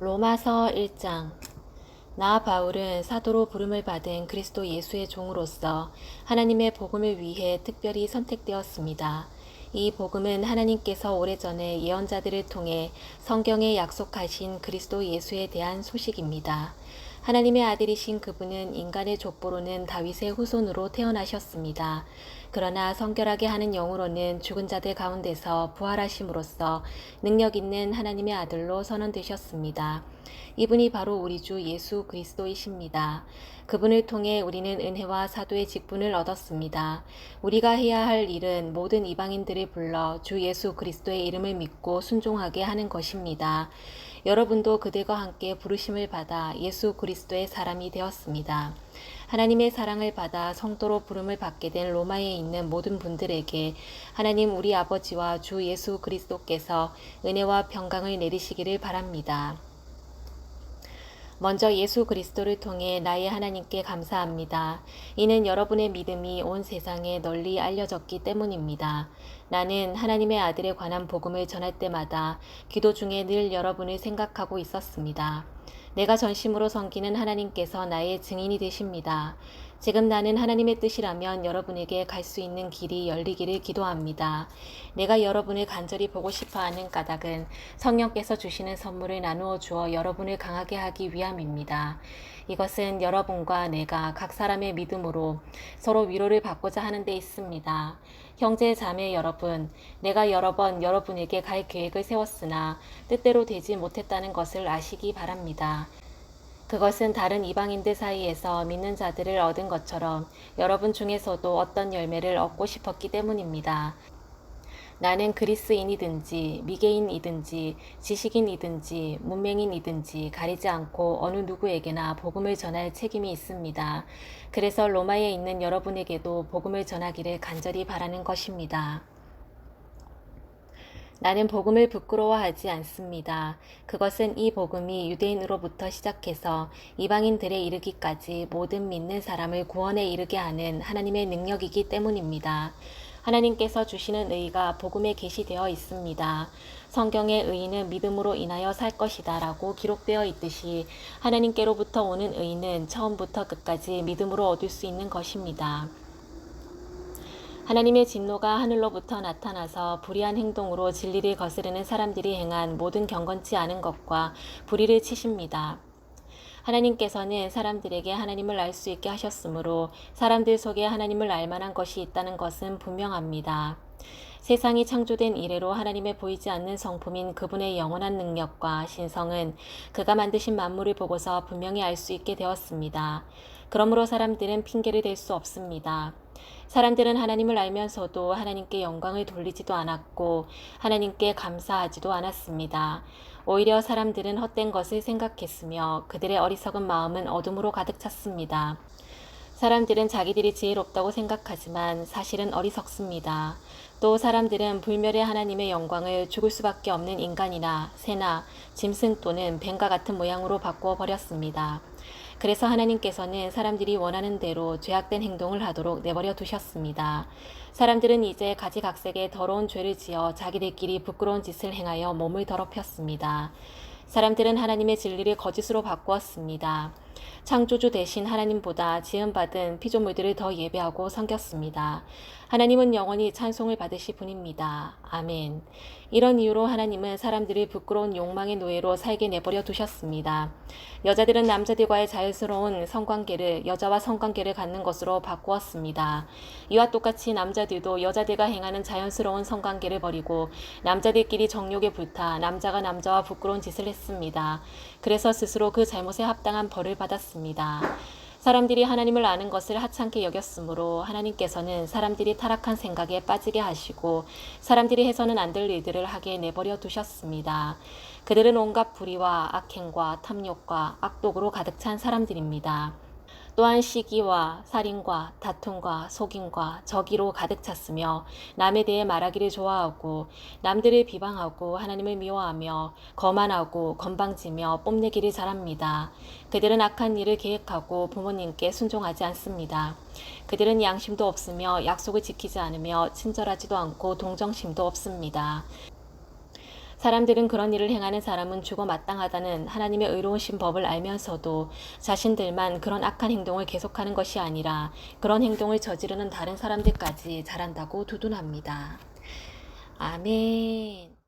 로마서 1장. 나 바울은 사도로 부름을 받은 그리스도 예수의 종으로서 하나님의 복음을 위해 특별히 선택되었습니다. 이 복음은 하나님께서 오래전에 예언자들을 통해 성경에 약속하신 그리스도 예수에 대한 소식입니다. 하나님의 아들이신 그분은 인간의 족보로는 다윗의 후손으로 태어나셨습니다. 그러나 성결하게 하는 영으로는 죽은 자들 가운데서 부활하심으로써 능력 있는 하나님의 아들로 선언되셨습니다. 이분이 바로 우리 주 예수 그리스도이십니다. 그분을 통해 우리는 은혜와 사도의 직분을 얻었습니다. 우리가 해야 할 일은 모든 이방인들을 불러 주 예수 그리스도의 이름을 믿고 순종하게 하는 것입니다. 여러분도 그들과 함께 부르심을 받아 예수 그리스도의 사람이 되었습니다. 하나님의 사랑을 받아 성도로 부름을 받게 된 로마에 있는 모든 분들에게 하나님 우리 아버지와 주 예수 그리스도께서 은혜와 평강을 내리시기를 바랍니다. 먼저 예수 그리스도를 통해 나의 하나님께 감사합니다. 이는 여러분의 믿음이 온 세상에 널리 알려졌기 때문입니다. 나는 하나님의 아들에 관한 복음을 전할 때마다 기도 중에 늘 여러분을 생각하고 있었습니다. 내가 전심으로 섬기는 하나님께서 나의 증인이 되십니다. 지금 나는 하나님의 뜻이라면 여러분에게 갈 수 있는 길이 열리기를 기도합니다. 내가 여러분을 간절히 보고 싶어하는 까닭은 성령께서 주시는 선물을 나누어 주어 여러분을 강하게 하기 위함입니다. 이것은 여러분과 내가 각 사람의 믿음으로 서로 위로를 받고자 하는 데 있습니다. 형제 자매 여러분, 내가 여러 번 여러분에게 갈 계획을 세웠으나 뜻대로 되지 못했다는 것을 아시기 바랍니다. 그것은 다른 이방인들 사이에서 믿는 자들을 얻은 것처럼 여러분 중에서도 어떤 열매를 얻고 싶었기 때문입니다. 나는 그리스인이든지 미개인이든지 지식인이든지 문맹인이든지 가리지 않고 어느 누구에게나 복음을 전할 책임이 있습니다. 그래서 로마에 있는 여러분에게도 복음을 전하기를 간절히 바라는 것입니다. 나는 복음을 부끄러워하지 않습니다. 그것은 이 복음이 유대인으로부터 시작해서 이방인들에 이르기까지 모든 믿는 사람을 구원에 이르게 하는 하나님의 능력이기 때문입니다. 하나님께서 주시는 의가 복음에 계시되어 있습니다. 성경의 의인은 믿음으로 인하여 살 것이다 라고 기록되어 있듯이 하나님께로부터 오는 의는 처음부터 끝까지 믿음으로 얻을 수 있는 것입니다. 하나님의 진노가 하늘로부터 나타나서 불의한 행동으로 진리를 거스르는 사람들이 행한 모든 경건치 않은 것과 불의를 치십니다. 하나님께서는 사람들에게 하나님을 알 수 있게 하셨으므로 사람들 속에 하나님을 알 만한 것이 있다는 것은 분명합니다. 세상이 창조된 이래로 하나님의 보이지 않는 성품인 그분의 영원한 능력과 신성은 그가 만드신 만물을 보고서 분명히 알 수 있게 되었습니다. 그러므로 사람들은 핑계를 댈 수 없습니다. 사람들은 하나님을 알면서도 하나님께 영광을 돌리지도 않았고 하나님께 감사하지도 않았습니다. 오히려 사람들은 헛된 것을 생각했으며 그들의 어리석은 마음은 어둠으로 가득 찼습니다. 사람들은 자기들이 지혜롭다고 생각하지만 사실은 어리석습니다. 또 사람들은 불멸의 하나님의 영광을 죽을 수밖에 없는 인간이나 새나 짐승 또는 뱀과 같은 모양으로 바꾸어 버렸습니다. 그래서 하나님께서는 사람들이 원하는 대로 죄악된 행동을 하도록 내버려 두셨습니다. 사람들은 이제 가지각색의 더러운 죄를 지어 자기들끼리 부끄러운 짓을 행하여 몸을 더럽혔습니다. 사람들은 하나님의 진리를 거짓으로 바꾸었습니다. 창조주 대신 하나님보다 지음받은 피조물들을 더 예배하고 섬겼습니다. 하나님은 영원히 찬송을 받으실 분입니다. 아멘. 이런 이유로 하나님은 사람들을 부끄러운 욕망의 노예로 살게 내버려 두셨습니다. 여자들은 남자들과의 자연스러운 성관계를 여자와 성관계를 갖는 것으로 바꾸었습니다. 이와 똑같이 남자들도 여자들과 행하는 자연스러운 성관계를 버리고 남자들끼리 정욕에 불타 남자가 남자와 부끄러운 짓을 했습니다. 그래서 스스로 그 잘못에 합당한 벌을 받았습니다. 사람들이 하나님을 아는 것을 하찮게 여겼으므로 하나님께서는 사람들이 타락한 생각에 빠지게 하시고 사람들이 해서는 안 될 일들을 하게 내버려 두셨습니다. 그들은 온갖 불의와 악행과 탐욕과 악독으로 가득 찬 사람들입니다. 또한 시기와 살인과 다툼과 속임과 저기로 가득 찼으며 남에 대해 말하기를 좋아하고 남들을 비방하고 하나님을 미워하며 거만하고 건방지며 뽐내기를 잘합니다. 그들은 악한 일을 계획하고 부모님께 순종하지 않습니다. 그들은 양심도 없으며 약속을 지키지 않으며 친절하지도 않고 동정심도 없습니다. 사람들은 그런 일을 행하는 사람은 죽어 마땅하다는 하나님의 의로우신 법을 알면서도 자신들만 그런 악한 행동을 계속하는 것이 아니라 그런 행동을 저지르는 다른 사람들까지 잘한다고 두둔합니다. 아멘.